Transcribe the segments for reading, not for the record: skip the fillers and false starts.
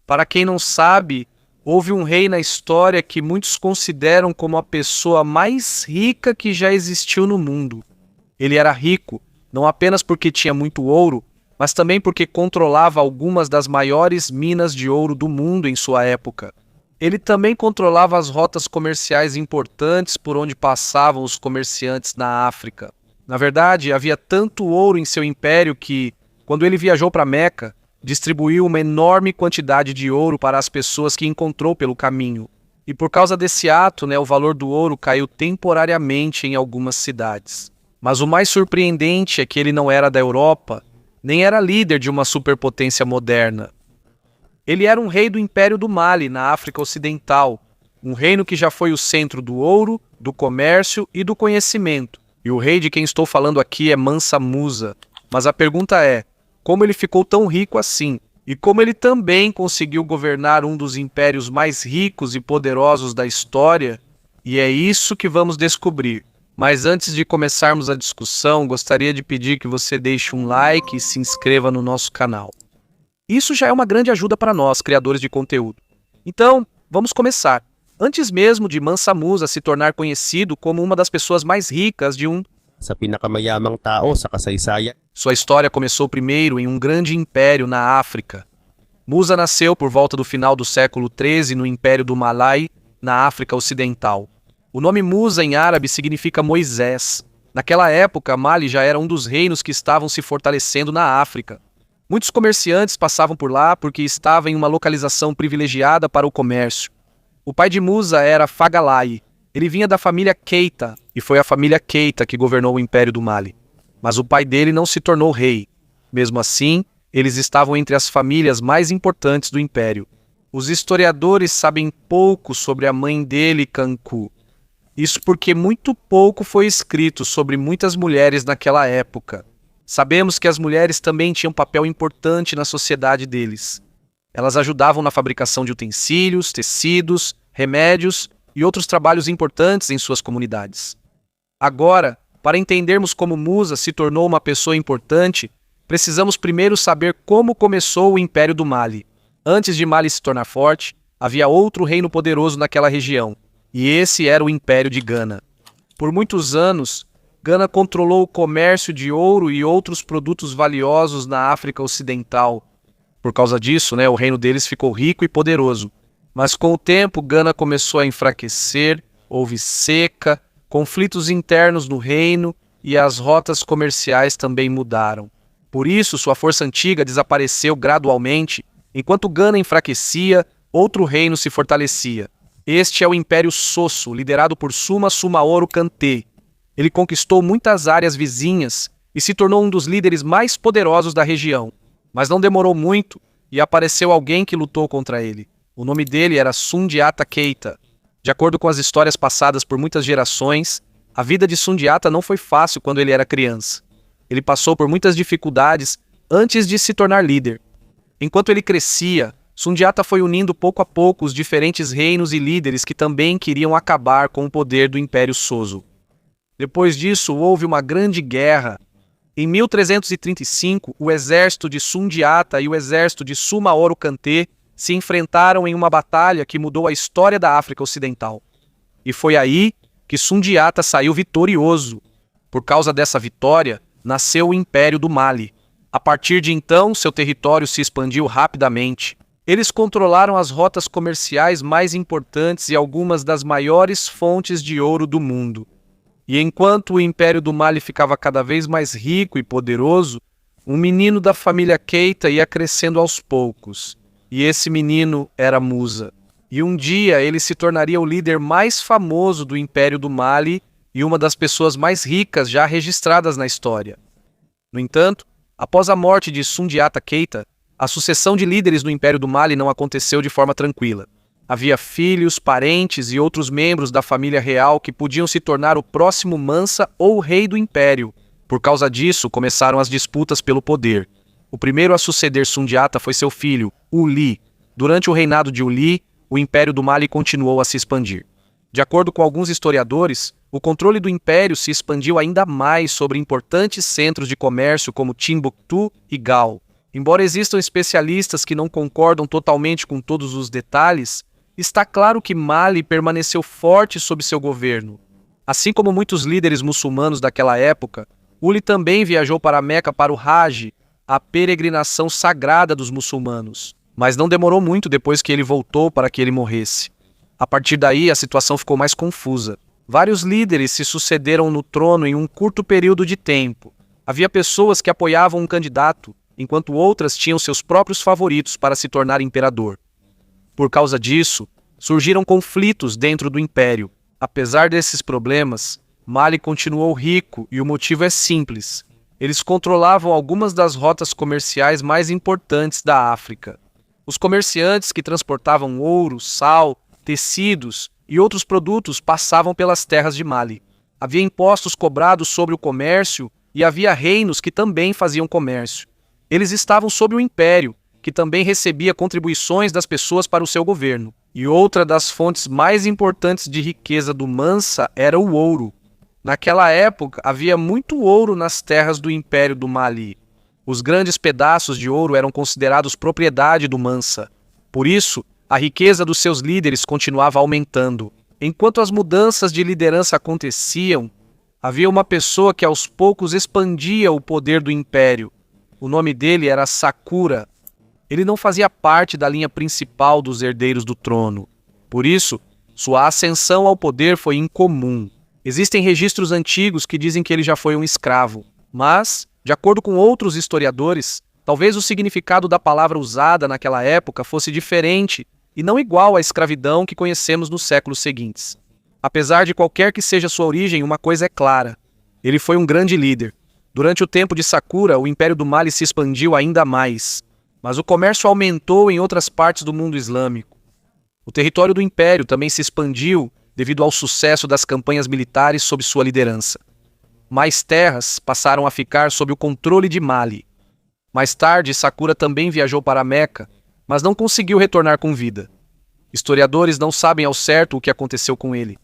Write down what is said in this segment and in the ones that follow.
Para quem não sabe, houve um rei na história que muitos consideram como a pessoa mais rica que já existiu no mundo. Ele era rico, não apenas porque tinha muito ouro, mas também porque controlava algumas das maiores minas de ouro do mundo em sua época. Ele também controlava as rotas comerciais importantes por onde passavam os comerciantes na África. Na verdade, havia tanto ouro em seu império que, quando ele viajou para Meca, distribuiu uma enorme quantidade de ouro para as pessoas que encontrou pelo caminho. E por causa desse ato, o valor do ouro caiu temporariamente em algumas cidades. Mas o mais surpreendente é que ele não era da Europa, nem era líder de uma superpotência moderna. Ele era um rei do Império do Mali, na África Ocidental, um reino que já foi o centro do ouro, do comércio e do conhecimento. E o rei de quem estou falando aqui é Mansa Musa. Mas a pergunta é, como ele ficou tão rico assim? E como ele também conseguiu governar um dos impérios mais ricos e poderosos da história? E é isso que vamos descobrir. Mas antes de começarmos a discussão, gostaria de pedir que você deixe um like e se inscreva no nosso canal. Isso já é uma grande ajuda para nós, criadores de conteúdo. Então, vamos começar. Antes mesmo de Mansa Musa se tornar conhecido como uma das pessoas mais ricas de sa pinakamayamang tao sa kasaysayan. Sua história começou primeiro em um grande império na África. Musa nasceu por volta do final do século XIII no Império do Malai, na África Ocidental. O nome Musa em árabe significa Moisés. Naquela época, Mali já era um dos reinos que estavam se fortalecendo na África. Muitos comerciantes passavam por lá porque estava em uma localização privilegiada para o comércio. O pai de Musa era Fagalai. Ele vinha da família Keita, e foi a família Keita que governou o Império do Mali. Mas o pai dele não se tornou rei. Mesmo assim, eles estavam entre as famílias mais importantes do Império. Os historiadores sabem pouco sobre a mãe dele, Kanku. Isso porque muito pouco foi escrito sobre muitas mulheres naquela época. Sabemos que as mulheres também tinham um papel importante na sociedade deles. Elas ajudavam na fabricação de utensílios, tecidos, remédios e outros trabalhos importantes em suas comunidades. Agora, para entendermos como Musa se tornou uma pessoa importante, precisamos primeiro saber como começou o Império do Mali. Antes de Mali se tornar forte, havia outro reino poderoso naquela região, e esse era o Império de Gana. Por muitos anos, Gana controlou o comércio de ouro e outros produtos valiosos na África Ocidental. Por causa disso, o reino deles ficou rico e poderoso. Mas com o tempo, Gana começou a enfraquecer, houve seca, conflitos internos no reino e as rotas comerciais também mudaram. Por isso, sua força antiga desapareceu gradualmente. Enquanto Gana enfraquecia, outro reino se fortalecia. Este é o Império Sosso, liderado por Suma Sumaoro Kante. Ele conquistou muitas áreas vizinhas e se tornou um dos líderes mais poderosos da região. Mas não demorou muito e apareceu alguém que lutou contra ele. O nome dele era Sundiata Keita. De acordo com as histórias passadas por muitas gerações, a vida de Sundiata não foi fácil quando ele era criança. Ele passou por muitas dificuldades antes de se tornar líder. Enquanto ele crescia, Sundiata foi unindo pouco a pouco os diferentes reinos e líderes que também queriam acabar com o poder do Império Soso. Depois disso, houve uma grande guerra. Em 1335, o exército de Sundiata e o exército de Sumaoro Kante se enfrentaram em uma batalha que mudou a história da África Ocidental. E foi aí que Sundiata saiu vitorioso. Por causa dessa vitória, nasceu o Império do Mali. A partir de então, seu território se expandiu rapidamente. Eles controlaram as rotas comerciais mais importantes e algumas das maiores fontes de ouro do mundo. E enquanto o Império do Mali ficava cada vez mais rico e poderoso, um menino da família Keita ia crescendo aos poucos. E esse menino era Musa. E um dia ele se tornaria o líder mais famoso do Império do Mali e uma das pessoas mais ricas já registradas na história. No entanto, após a morte de Sundiata Keita, a sucessão de líderes do Império do Mali não aconteceu de forma tranquila. Havia filhos, parentes e outros membros da família real que podiam se tornar o próximo Mansa ou rei do Império. Por causa disso, começaram as disputas pelo poder. O primeiro a suceder Sundiata foi seu filho, Uli. Durante o reinado de Uli, o Império do Mali continuou a se expandir. De acordo com alguns historiadores, o controle do Império se expandiu ainda mais sobre importantes centros de comércio como Timbuktu e Gao. Embora existam especialistas que não concordam totalmente com todos os detalhes, está claro que Mali permaneceu forte sob seu governo. Assim como muitos líderes muçulmanos daquela época, Uli também viajou para Meca para o Hajj, a peregrinação sagrada dos muçulmanos. Mas não demorou muito depois que ele voltou para que ele morresse. A partir daí, a situação ficou mais confusa. Vários líderes se sucederam no trono em um curto período de tempo. Havia pessoas que apoiavam um candidato, enquanto outras tinham seus próprios favoritos para se tornar imperador. Por causa disso, surgiram conflitos dentro do império. Apesar desses problemas, Mali continuou rico e o motivo é simples. Eles controlavam algumas das rotas comerciais mais importantes da África. Os comerciantes que transportavam ouro, sal, tecidos e outros produtos passavam pelas terras de Mali. Havia impostos cobrados sobre o comércio e havia reinos que também faziam comércio. Eles estavam sob o império, que também recebia contribuições das pessoas para o seu governo. E outra das fontes mais importantes de riqueza do Mansa era o ouro. Naquela época, havia muito ouro nas terras do Império do Mali. Os grandes pedaços de ouro eram considerados propriedade do Mansa. Por isso, a riqueza dos seus líderes continuava aumentando. Enquanto as mudanças de liderança aconteciam, havia uma pessoa que aos poucos expandia o poder do império. O nome dele era Sakura. Ele não fazia parte da linha principal dos herdeiros do trono. Por isso, sua ascensão ao poder foi incomum. Existem registros antigos que dizem que ele já foi um escravo, mas, de acordo com outros historiadores, talvez o significado da palavra usada naquela época fosse diferente e não igual à escravidão que conhecemos nos séculos seguintes. Apesar de qualquer que seja sua origem, uma coisa é clara: ele foi um grande líder. Durante o tempo de Sakura, o Império do Mali se expandiu ainda mais, mas o comércio aumentou em outras partes do mundo islâmico. O território do Império também se expandiu devido ao sucesso das campanhas militares sob sua liderança. Mais terras passaram a ficar sob o controle de Mali. Mais tarde, Sakura também viajou para Meca, mas não conseguiu retornar com vida. Historiadores não sabem ao certo o que aconteceu com ele.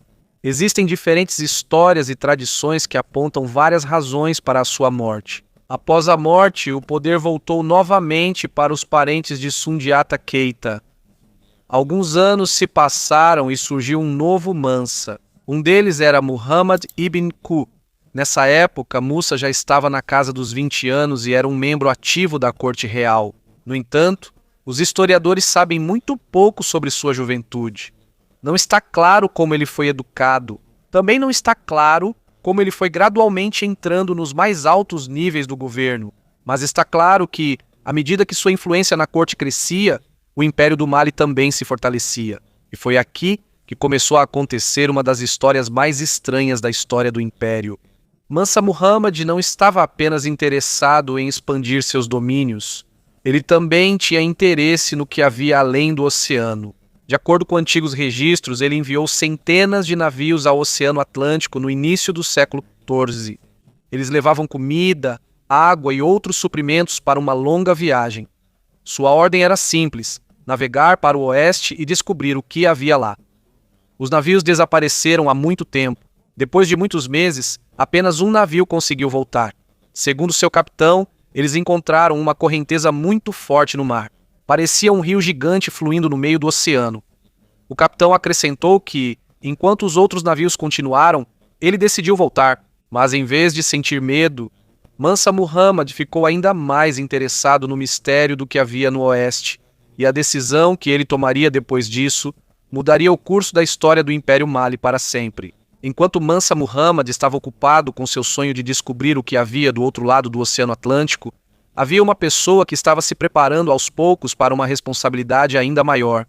Existem diferentes histórias e tradições que apontam várias razões para a sua morte. Após a morte, o poder voltou novamente para os parentes de Sundiata Keita. Alguns anos se passaram e surgiu um novo Mansa. Um deles era Muhammad ibn Ku. Nessa época, Musa já estava na casa dos 20 anos e era um membro ativo da corte real. No entanto, os historiadores sabem muito pouco sobre sua juventude. Não está claro como ele foi educado. Também não está claro como ele foi gradualmente entrando nos mais altos níveis do governo. Mas está claro que, à medida que sua influência na corte crescia, o Império do Mali também se fortalecia. E foi aqui que começou a acontecer uma das histórias mais estranhas da história do Império. Mansa Muhammad não estava apenas interessado em expandir seus domínios. Ele também tinha interesse no que havia além do oceano. De acordo com antigos registros, ele enviou centenas de navios ao Oceano Atlântico no início do século XIV. Eles levavam comida, água e outros suprimentos para uma longa viagem. Sua ordem era simples: navegar para o oeste e descobrir o que havia lá. Os navios desapareceram há muito tempo. Depois de muitos meses, apenas um navio conseguiu voltar. Segundo seu capitão, eles encontraram uma correnteza muito forte no mar. Parecia um rio gigante fluindo no meio do oceano. O capitão acrescentou que, enquanto os outros navios continuaram, ele decidiu voltar. Mas em vez de sentir medo, Mansa Muhammad ficou ainda mais interessado no mistério do que havia no oeste. E a decisão que ele tomaria depois disso mudaria o curso da história do Império Mali para sempre. Enquanto Mansa Muhammad estava ocupado com seu sonho de descobrir o que havia do outro lado do Oceano Atlântico, havia uma pessoa que estava se preparando aos poucos para uma responsabilidade ainda maior.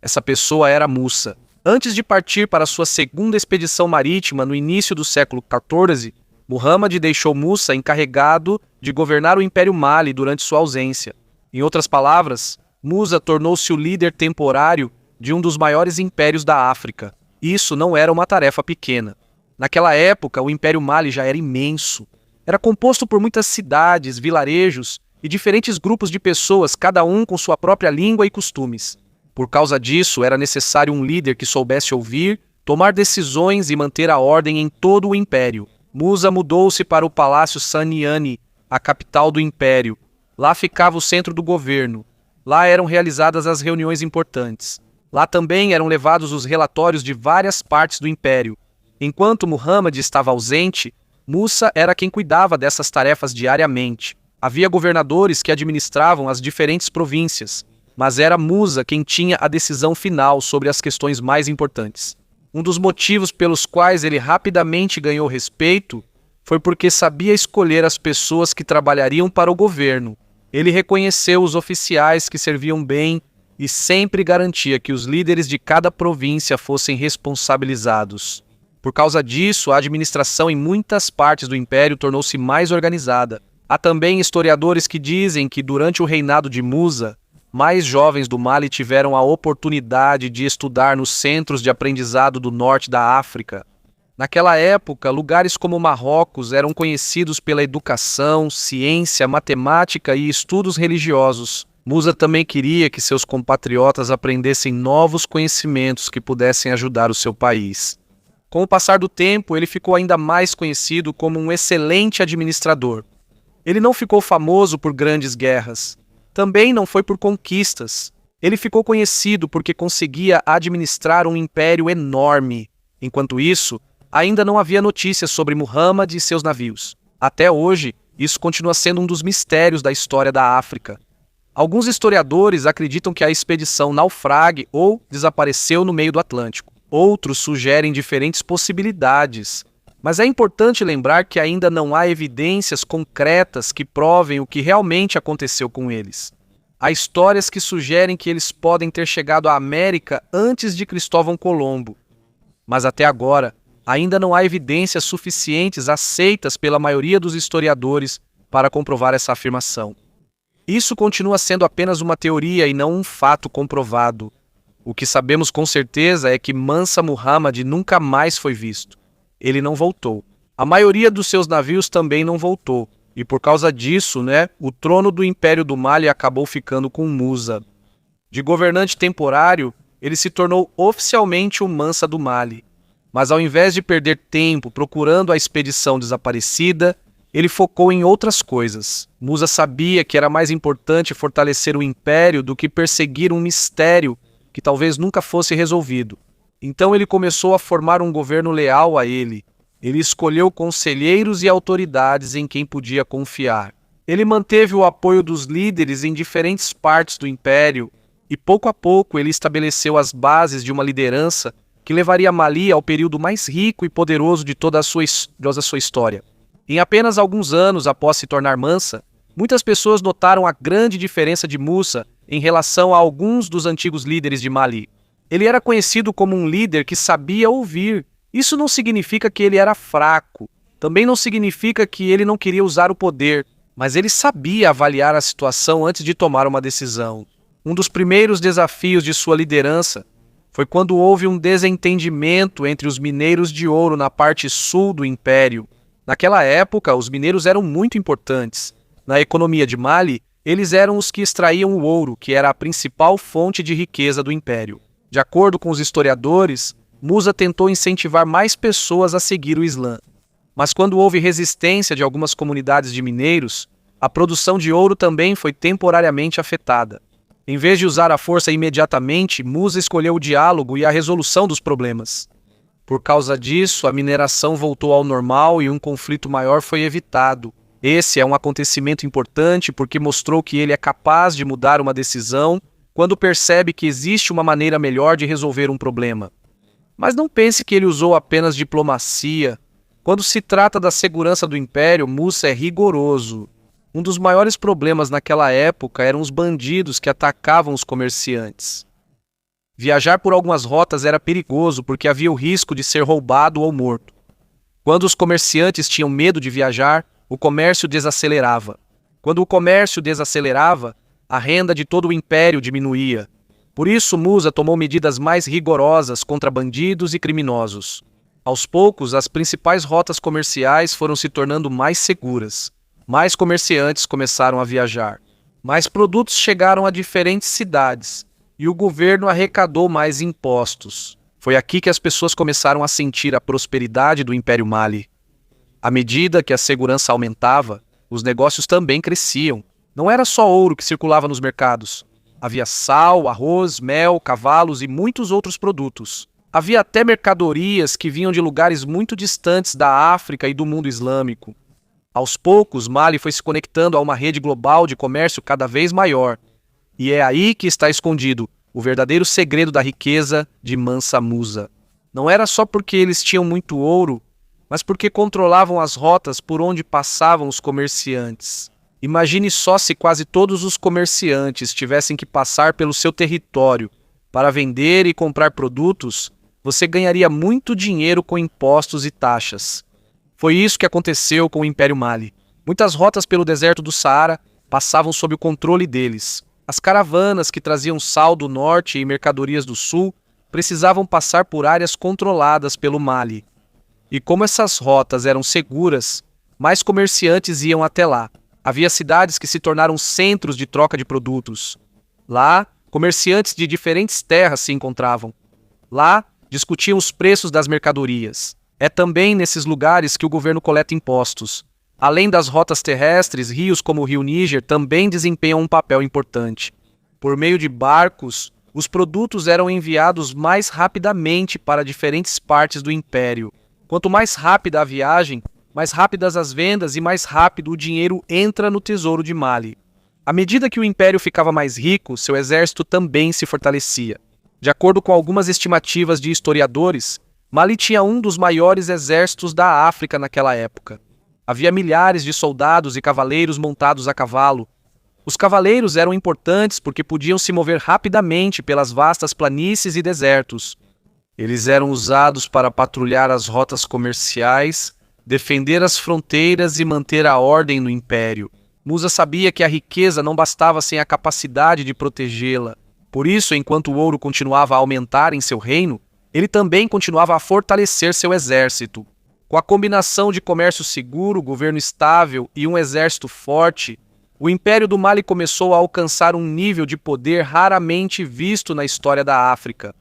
Essa pessoa era Musa. Antes de partir para sua segunda expedição marítima no início do século XIV, Muhammad deixou Musa encarregado de governar o Império Mali durante sua ausência. Em outras palavras, Musa tornou-se o líder temporário de um dos maiores impérios da África. Isso não era uma tarefa pequena. Naquela época, o Império Mali já era imenso. Era composto por muitas cidades, vilarejos e diferentes grupos de pessoas, cada um com sua própria língua e costumes. Por causa disso, era necessário um líder que soubesse ouvir, tomar decisões e manter a ordem em todo o império. Musa mudou-se para o Palácio Saniani, a capital do império. Lá ficava o centro do governo. Lá eram realizadas as reuniões importantes. Lá também eram levados os relatórios de várias partes do império. Enquanto Muhammad estava ausente, Musa era quem cuidava dessas tarefas diariamente. Havia governadores que administravam as diferentes províncias, mas era Musa quem tinha a decisão final sobre as questões mais importantes. Um dos motivos pelos quais ele rapidamente ganhou respeito foi porque sabia escolher as pessoas que trabalhariam para o governo. Ele reconheceu os oficiais que serviam bem e sempre garantia que os líderes de cada província fossem responsabilizados. Por causa disso, a administração em muitas partes do império tornou-se mais organizada. Há também historiadores que dizem que durante o reinado de Musa, mais jovens do Mali tiveram a oportunidade de estudar nos centros de aprendizado do norte da África. Naquela época, lugares como Marrocos eram conhecidos pela educação, ciência, matemática e estudos religiosos. Musa também queria que seus compatriotas aprendessem novos conhecimentos que pudessem ajudar o seu país. Com o passar do tempo, ele ficou ainda mais conhecido como um excelente administrador. Ele não ficou famoso por grandes guerras. Também não foi por conquistas. Ele ficou conhecido porque conseguia administrar um império enorme. Enquanto isso, ainda não havia notícias sobre Muhammad e seus navios. Até hoje, isso continua sendo um dos mistérios da história da África. Alguns historiadores acreditam que a expedição naufrague ou desapareceu no meio do Atlântico. Outros sugerem diferentes possibilidades. Mas é importante lembrar que ainda não há evidências concretas que provem o que realmente aconteceu com eles. Há histórias que sugerem que eles podem ter chegado à América antes de Cristóvão Colombo. Mas até agora, ainda não há evidências suficientes aceitas pela maioria dos historiadores para comprovar essa afirmação. Isso continua sendo apenas uma teoria e não um fato comprovado. O que sabemos com certeza é que Mansa Muhammad nunca mais foi visto. Ele não voltou. A maioria dos seus navios também não voltou. E por causa disso, o trono do Império do Mali acabou ficando com Musa. De governante temporário, ele se tornou oficialmente o Mansa do Mali. Mas ao invés de perder tempo procurando a expedição desaparecida, ele focou em outras coisas. Musa sabia que era mais importante fortalecer o império do que perseguir um mistério que talvez nunca fosse resolvido. Então ele começou a formar um governo leal a ele. Ele escolheu conselheiros e autoridades em quem podia confiar. Ele manteve o apoio dos líderes em diferentes partes do império e pouco a pouco ele estabeleceu as bases de uma liderança que levaria Mali ao período mais rico e poderoso de toda a sua história. Em apenas alguns anos após se tornar Mansa, muitas pessoas notaram a grande diferença de Musa em relação a alguns dos antigos líderes de Mali. Ele era conhecido como um líder que sabia ouvir. Isso não significa que ele era fraco. Também não significa que ele não queria usar o poder, mas ele sabia avaliar a situação antes de tomar uma decisão. Um dos primeiros desafios de sua liderança foi quando houve um desentendimento entre os mineiros de ouro na parte sul do império. Naquela época, os mineiros eram muito importantes. Na economia de Mali, eles eram os que extraíam o ouro, que era a principal fonte de riqueza do império. De acordo com os historiadores, Musa tentou incentivar mais pessoas a seguir o Islã. Mas quando houve resistência de algumas comunidades de mineiros, a produção de ouro também foi temporariamente afetada. Em vez de usar a força imediatamente, Musa escolheu o diálogo e a resolução dos problemas. Por causa disso, a mineração voltou ao normal e um conflito maior foi evitado. Esse é um acontecimento importante porque mostrou que ele é capaz de mudar uma decisão quando percebe que existe uma maneira melhor de resolver um problema. Mas não pense que ele usou apenas diplomacia. Quando se trata da segurança do império, Musa é rigoroso. Um dos maiores problemas naquela época eram os bandidos que atacavam os comerciantes. Viajar por algumas rotas era perigoso porque havia o risco de ser roubado ou morto. Quando os comerciantes tinham medo de viajar, o comércio desacelerava. Quando o comércio desacelerava, a renda de todo o império diminuía. Por isso, Musa tomou medidas mais rigorosas contra bandidos e criminosos. Aos poucos, as principais rotas comerciais foram se tornando mais seguras. Mais comerciantes começaram a viajar. Mais produtos chegaram a diferentes cidades. E o governo arrecadou mais impostos. Foi aqui que as pessoas começaram a sentir a prosperidade do Império Mali. À medida que a segurança aumentava, os negócios também cresciam. Não era só ouro que circulava nos mercados. Havia sal, arroz, mel, cavalos e muitos outros produtos. Havia até mercadorias que vinham de lugares muito distantes da África e do mundo islâmico. Aos poucos, Mali foi se conectando a uma rede global de comércio cada vez maior. E é aí que está escondido o verdadeiro segredo da riqueza de Mansa Musa. Não era só porque eles tinham muito ouro, mas porque controlavam as rotas por onde passavam os comerciantes. Imagine só se quase todos os comerciantes tivessem que passar pelo seu território para vender e comprar produtos, você ganharia muito dinheiro com impostos e taxas. Foi isso que aconteceu com o Império Mali. Muitas rotas pelo deserto do Saara passavam sob o controle deles. As caravanas que traziam sal do norte e mercadorias do sul precisavam passar por áreas controladas pelo Mali. E como essas rotas eram seguras, mais comerciantes iam até lá. Havia cidades que se tornaram centros de troca de produtos. Lá, comerciantes de diferentes terras se encontravam. Lá, discutiam os preços das mercadorias. É também nesses lugares que o governo coleta impostos. Além das rotas terrestres, rios como o rio Níger também desempenham um papel importante. Por meio de barcos, os produtos eram enviados mais rapidamente para diferentes partes do império. Quanto mais rápida a viagem, mais rápidas as vendas e mais rápido o dinheiro entra no tesouro de Mali. À medida que o império ficava mais rico, seu exército também se fortalecia. De acordo com algumas estimativas de historiadores, Mali tinha um dos maiores exércitos da África naquela época. Havia milhares de soldados e cavaleiros montados a cavalo. Os cavaleiros eram importantes porque podiam se mover rapidamente pelas vastas planícies e desertos. Eles eram usados para patrulhar as rotas comerciais, defender as fronteiras e manter a ordem no império. Musa sabia que a riqueza não bastava sem a capacidade de protegê-la. Por isso, enquanto o ouro continuava a aumentar em seu reino, ele também continuava a fortalecer seu exército. Com a combinação de comércio seguro, governo estável e um exército forte, o Império do Mali começou a alcançar um nível de poder raramente visto na história da África.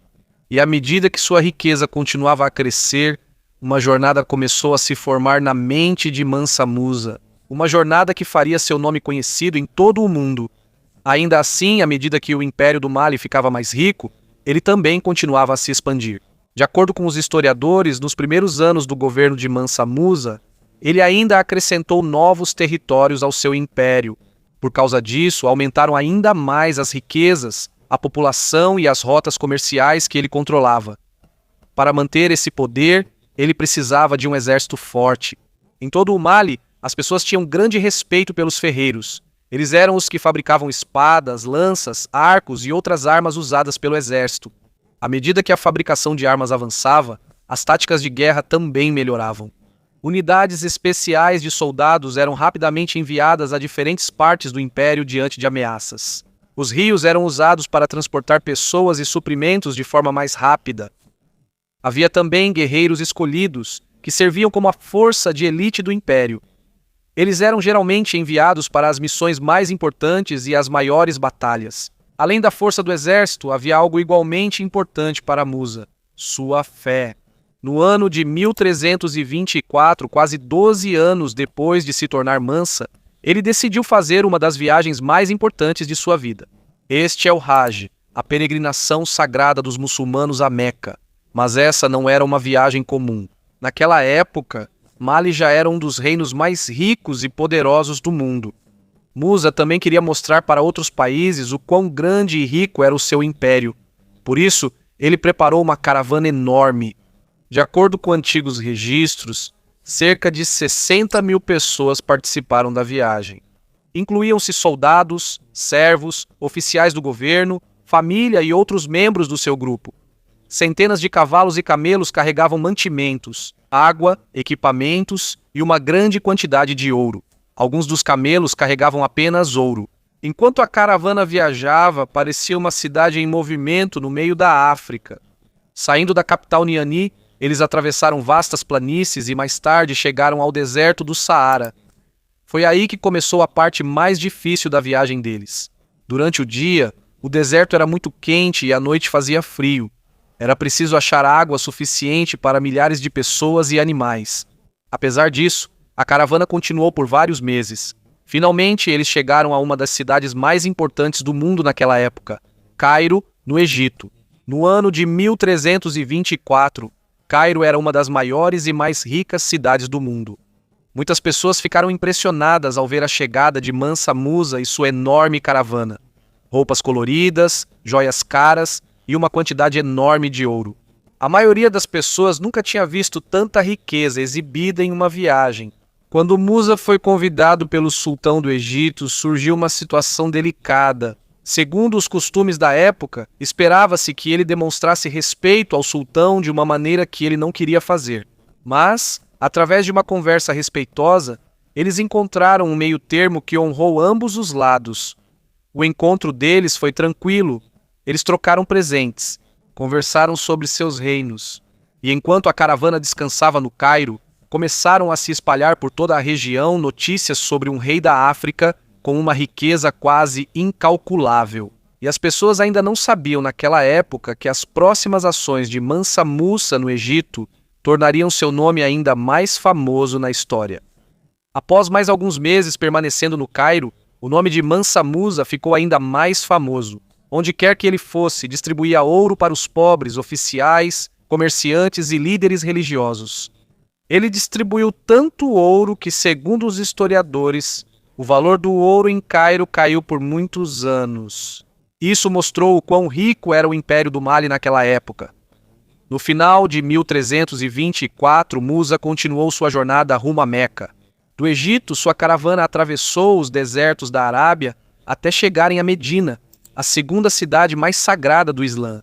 E à medida que sua riqueza continuava a crescer, uma jornada começou a se formar na mente de Mansa Musa. Uma jornada que faria seu nome conhecido em todo o mundo. Ainda assim, à medida que o Império do Mali ficava mais rico, ele também continuava a se expandir. De acordo com os historiadores, nos primeiros anos do governo de Mansa Musa, ele ainda acrescentou novos territórios ao seu império. Por causa disso, aumentaram ainda mais as riquezas, a população e as rotas comerciais que ele controlava. Para manter esse poder, ele precisava de um exército forte. Em todo o Mali, as pessoas tinham grande respeito pelos ferreiros. Eles eram os que fabricavam espadas, lanças, arcos e outras armas usadas pelo exército. À medida que a fabricação de armas avançava, as táticas de guerra também melhoravam. Unidades especiais de soldados eram rapidamente enviadas a diferentes partes do império diante de ameaças. Os rios eram usados para transportar pessoas e suprimentos de forma mais rápida. Havia também guerreiros escolhidos, que serviam como a força de elite do império. Eles eram geralmente enviados para as missões mais importantes e as maiores batalhas. Além da força do exército, havia algo igualmente importante para Musa: sua fé. No ano de 1324, quase 12 anos depois de se tornar Mansa, ele decidiu fazer uma das viagens mais importantes de sua vida. Este é o Hajj, a peregrinação sagrada dos muçulmanos a Meca. Mas essa não era uma viagem comum. Naquela época, Mali já era um dos reinos mais ricos e poderosos do mundo. Musa também queria mostrar para outros países o quão grande e rico era o seu império. Por isso, ele preparou uma caravana enorme. De acordo com antigos registros, cerca de 60 mil pessoas participaram da viagem. Incluíam-se soldados, servos, oficiais do governo, família e outros membros do seu grupo. Centenas de cavalos e camelos carregavam mantimentos, água, equipamentos e uma grande quantidade de ouro. Alguns dos camelos carregavam apenas ouro. Enquanto a caravana viajava, parecia uma cidade em movimento no meio da África. Saindo da capital Niani, eles atravessaram vastas planícies e mais tarde chegaram ao deserto do Saara. Foi aí que começou a parte mais difícil da viagem deles. Durante o dia, o deserto era muito quente e à noite fazia frio. Era preciso achar água suficiente para milhares de pessoas e animais. Apesar disso, a caravana continuou por vários meses. Finalmente, eles chegaram a uma das cidades mais importantes do mundo naquela época, Cairo, no Egito. No ano de 1324, Cairo era uma das maiores e mais ricas cidades do mundo. Muitas pessoas ficaram impressionadas ao ver a chegada de Mansa Musa e sua enorme caravana. Roupas coloridas, joias caras e uma quantidade enorme de ouro. A maioria das pessoas nunca tinha visto tanta riqueza exibida em uma viagem. Quando Musa foi convidado pelo sultão do Egito, surgiu uma situação delicada. Segundo os costumes da época, esperava-se que ele demonstrasse respeito ao sultão de uma maneira que ele não queria fazer. Mas, através de uma conversa respeitosa, eles encontraram um meio-termo que honrou ambos os lados. O encontro deles foi tranquilo. Eles trocaram presentes, conversaram sobre seus reinos. E enquanto a caravana descansava no Cairo, começaram a se espalhar por toda a região notícias sobre um rei da África com uma riqueza quase incalculável. E as pessoas ainda não sabiam naquela época que as próximas ações de Mansa Musa no Egito tornariam seu nome ainda mais famoso na história. Após mais alguns meses permanecendo no Cairo, o nome de Mansa Musa ficou ainda mais famoso. Onde quer que ele fosse, distribuía ouro para os pobres, oficiais, comerciantes e líderes religiosos. Ele distribuiu tanto ouro que, segundo os historiadores, o valor do ouro em Cairo caiu por muitos anos. Isso mostrou o quão rico era o Império do Mali naquela época. No final de 1324, Musa continuou sua jornada rumo a Meca. Do Egito, sua caravana atravessou os desertos da Arábia até chegarem a Medina, a segunda cidade mais sagrada do Islã.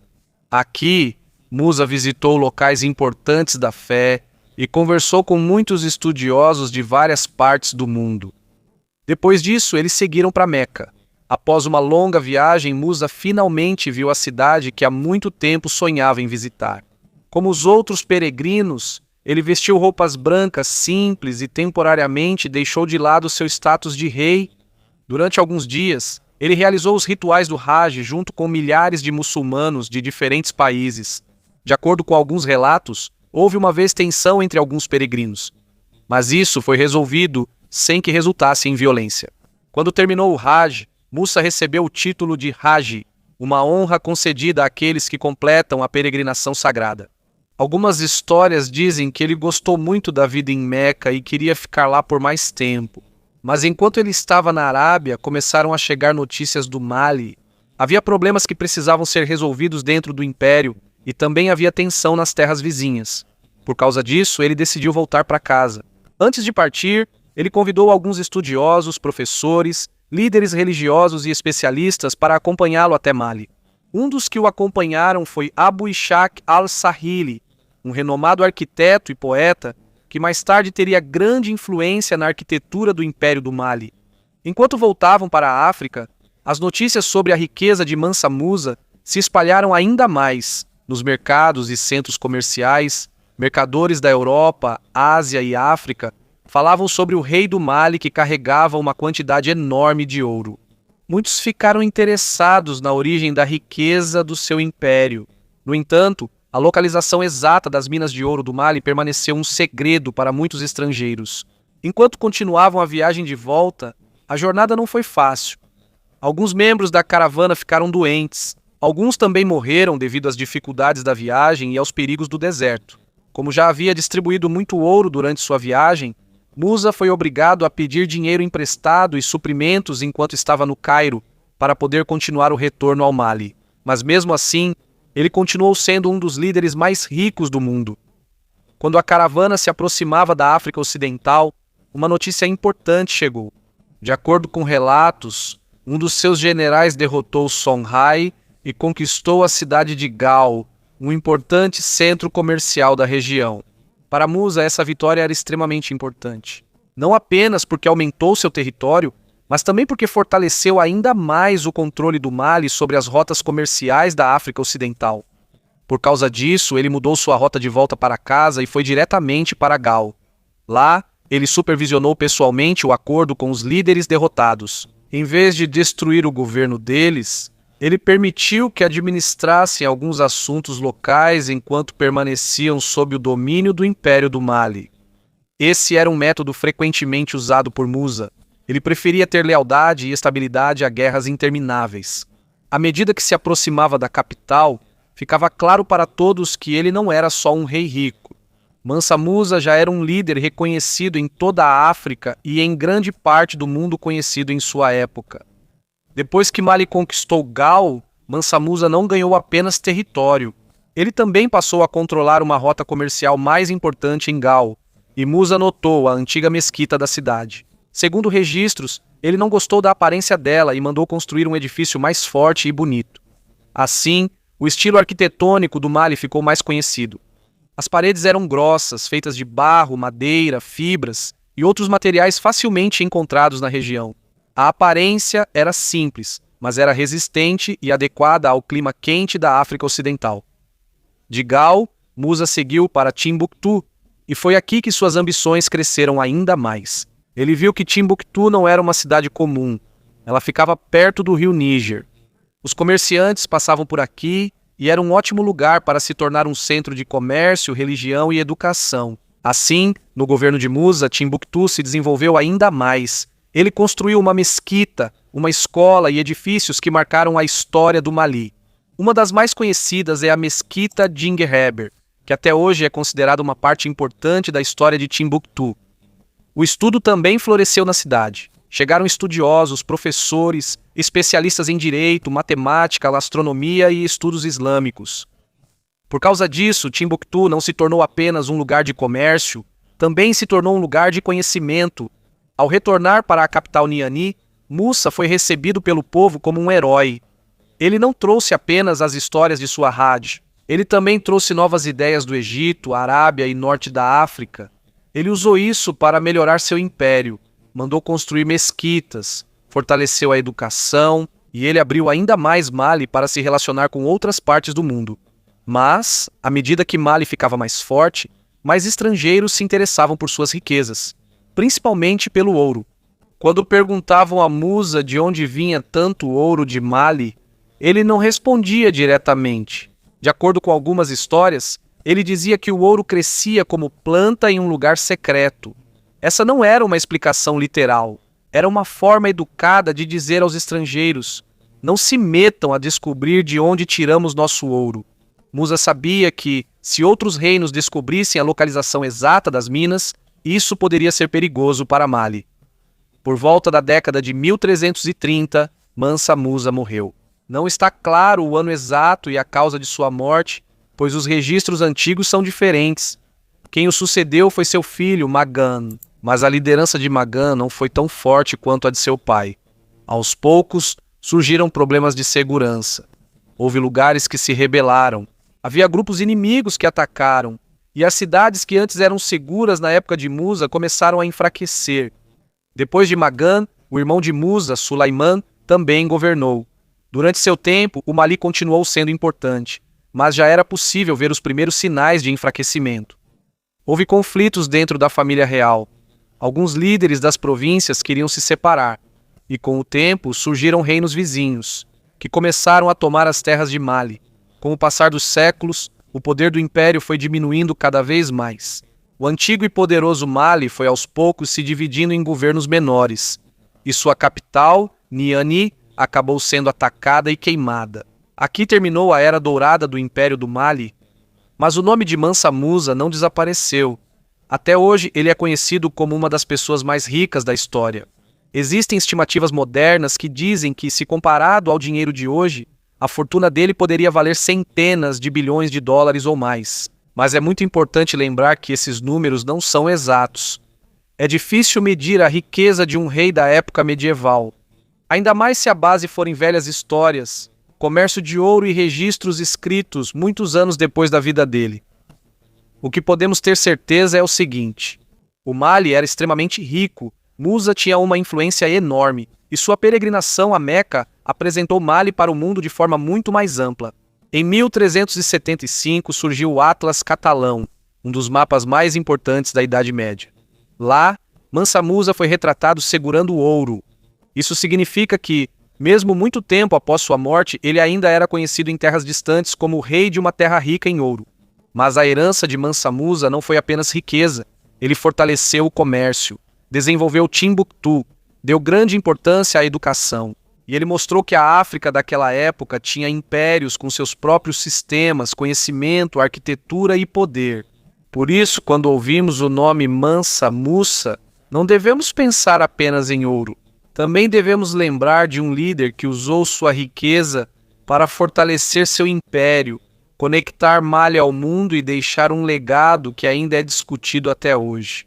Aqui, Musa visitou locais importantes da fé e conversou com muitos estudiosos de várias partes do mundo. Depois disso, eles seguiram para Meca. Após uma longa viagem, Musa finalmente viu a cidade que há muito tempo sonhava em visitar. Como os outros peregrinos, ele vestiu roupas brancas simples e temporariamente deixou de lado seu status de rei. Durante alguns dias, ele realizou os rituais do Hajj junto com milhares de muçulmanos de diferentes países. De acordo com alguns relatos, houve uma vez tensão entre alguns peregrinos. Mas isso foi resolvido sem que resultasse em violência. Quando terminou o Hajj, Musa recebeu o título de Haji, uma honra concedida àqueles que completam a peregrinação sagrada. Algumas histórias dizem que ele gostou muito da vida em Meca e queria ficar lá por mais tempo. Mas enquanto ele estava na Arábia, começaram a chegar notícias do Mali. Havia problemas que precisavam ser resolvidos dentro do império e também havia tensão nas terras vizinhas. Por causa disso, ele decidiu voltar para casa. Antes de partir, ele convidou alguns estudiosos, professores, líderes religiosos e especialistas para acompanhá-lo até Mali. Um dos que o acompanharam foi Abu Ishaq al-Sahili, um renomado arquiteto e poeta que mais tarde teria grande influência na arquitetura do Império do Mali. Enquanto voltavam para a África, as notícias sobre a riqueza de Mansa Musa se espalharam ainda mais nos mercados e centros comerciais. Mercadores da Europa, Ásia e África falavam sobre o rei do Mali que carregava uma quantidade enorme de ouro. Muitos ficaram interessados na origem da riqueza do seu império. No entanto, a localização exata das minas de ouro do Mali permaneceu um segredo para muitos estrangeiros. Enquanto continuavam a viagem de volta, a jornada não foi fácil. Alguns membros da caravana ficaram doentes. Alguns também morreram devido às dificuldades da viagem e aos perigos do deserto. Como já havia distribuído muito ouro durante sua viagem, Musa foi obrigado a pedir dinheiro emprestado e suprimentos enquanto estava no Cairo para poder continuar o retorno ao Mali. Mas mesmo assim, ele continuou sendo um dos líderes mais ricos do mundo. Quando a caravana se aproximava da África Ocidental, uma notícia importante chegou. De acordo com relatos, um dos seus generais derrotou Songhai e conquistou a cidade de Gao, um importante centro comercial da região. Para Musa, essa vitória era extremamente importante. Não apenas porque aumentou seu território, mas também porque fortaleceu ainda mais o controle do Mali sobre as rotas comerciais da África Ocidental. Por causa disso, ele mudou sua rota de volta para casa e foi diretamente para Gao. Lá, ele supervisionou pessoalmente o acordo com os líderes derrotados. Em vez de destruir o governo deles, ele permitiu que administrassem alguns assuntos locais enquanto permaneciam sob o domínio do Império do Mali. Esse era um método frequentemente usado por Musa. Ele preferia ter lealdade e estabilidade a guerras intermináveis. À medida que se aproximava da capital, ficava claro para todos que ele não era só um rei rico. Mansa Musa já era um líder reconhecido em toda a África e em grande parte do mundo conhecido em sua época. Depois que Mali conquistou Gao, Mansa Musa não ganhou apenas território. Ele também passou a controlar uma rota comercial mais importante em Gao, e Musa notou a antiga mesquita da cidade. Segundo registros, ele não gostou da aparência dela e mandou construir um edifício mais forte e bonito. Assim, o estilo arquitetônico do Mali ficou mais conhecido. As paredes eram grossas, feitas de barro, madeira, fibras e outros materiais facilmente encontrados na região. A aparência era simples, mas era resistente e adequada ao clima quente da África Ocidental. De Gao, Musa seguiu para Timbuktu, e foi aqui que suas ambições cresceram ainda mais. Ele viu que Timbuktu não era uma cidade comum. Ela ficava perto do rio Níger. Os comerciantes passavam por aqui e era um ótimo lugar para se tornar um centro de comércio, religião e educação. Assim, no governo de Musa, Timbuktu se desenvolveu ainda mais. Ele construiu uma mesquita, uma escola e edifícios que marcaram a história do Mali. Uma das mais conhecidas é a Mesquita Djinguereber, que até hoje é considerada uma parte importante da história de Timbuktu. O estudo também floresceu na cidade. Chegaram estudiosos, professores, especialistas em direito, matemática, astronomia e estudos islâmicos. Por causa disso, Timbuktu não se tornou apenas um lugar de comércio, também se tornou um lugar de conhecimento. Ao retornar para a capital Niani, Musa foi recebido pelo povo como um herói. Ele não trouxe apenas as histórias de sua Hajj, ele também trouxe novas ideias do Egito, Arábia e norte da África. Ele usou isso para melhorar seu império, mandou construir mesquitas, fortaleceu a educação e ele abriu ainda mais Mali para se relacionar com outras partes do mundo. Mas, à medida que Mali ficava mais forte, mais estrangeiros se interessavam por suas riquezas, principalmente pelo ouro. Quando perguntavam a Musa de onde vinha tanto ouro de Mali, ele não respondia diretamente. De acordo com algumas histórias, ele dizia que o ouro crescia como planta em um lugar secreto. Essa não era uma explicação literal. Era uma forma educada de dizer aos estrangeiros: não se metam a descobrir de onde tiramos nosso ouro. Musa sabia que, se outros reinos descobrissem a localização exata das minas, isso poderia ser perigoso para Mali. Por volta da década de 1330, Mansa Musa morreu. Não está claro o ano exato e a causa de sua morte, pois os registros antigos são diferentes. Quem o sucedeu foi seu filho, Magan, mas a liderança de Magan não foi tão forte quanto a de seu pai. Aos poucos, surgiram problemas de segurança. Houve lugares que se rebelaram. Havia grupos inimigos que atacaram, e as cidades que antes eram seguras na época de Musa começaram a enfraquecer. Depois de Magan, o irmão de Musa, Sulaiman, também governou. Durante seu tempo, o Mali continuou sendo importante, mas já era possível ver os primeiros sinais de enfraquecimento. Houve conflitos dentro da família real. Alguns líderes das províncias queriam se separar, e com o tempo surgiram reinos vizinhos, que começaram a tomar as terras de Mali. Com o passar dos séculos, o poder do império foi diminuindo cada vez mais. O antigo e poderoso Mali foi aos poucos se dividindo em governos menores, e sua capital, Niani, acabou sendo atacada e queimada. Aqui terminou a era dourada do Império do Mali, mas o nome de Mansa Musa não desapareceu. Até hoje ele é conhecido como uma das pessoas mais ricas da história. Existem estimativas modernas que dizem que, se comparado ao dinheiro de hoje, a fortuna dele poderia valer centenas de bilhões de dólares ou mais. Mas é muito importante lembrar que esses números não são exatos. É difícil medir a riqueza de um rei da época medieval. Ainda mais se a base forem velhas histórias, comércio de ouro e registros escritos muitos anos depois da vida dele. O que podemos ter certeza é o seguinte: o Mali era extremamente rico, Musa tinha uma influência enorme, e sua peregrinação a Meca apresentou Mali para o mundo de forma muito mais ampla. Em 1375 surgiu o Atlas Catalão, um dos mapas mais importantes da Idade Média. Lá, Mansa Musa foi retratado segurando ouro. Isso significa que, mesmo muito tempo após sua morte, ele ainda era conhecido em terras distantes como o rei de uma terra rica em ouro. Mas a herança de Mansa Musa não foi apenas riqueza, ele fortaleceu o comércio, desenvolveu Timbuktu, Deu grande importância à educação, e ele mostrou que a África daquela época tinha impérios com seus próprios sistemas, conhecimento, arquitetura e poder. Por isso, quando ouvimos o nome Mansa Musa, não devemos pensar apenas em ouro. Também devemos lembrar de um líder que usou sua riqueza para fortalecer seu império, conectar Mali ao mundo e deixar um legado que ainda é discutido até hoje.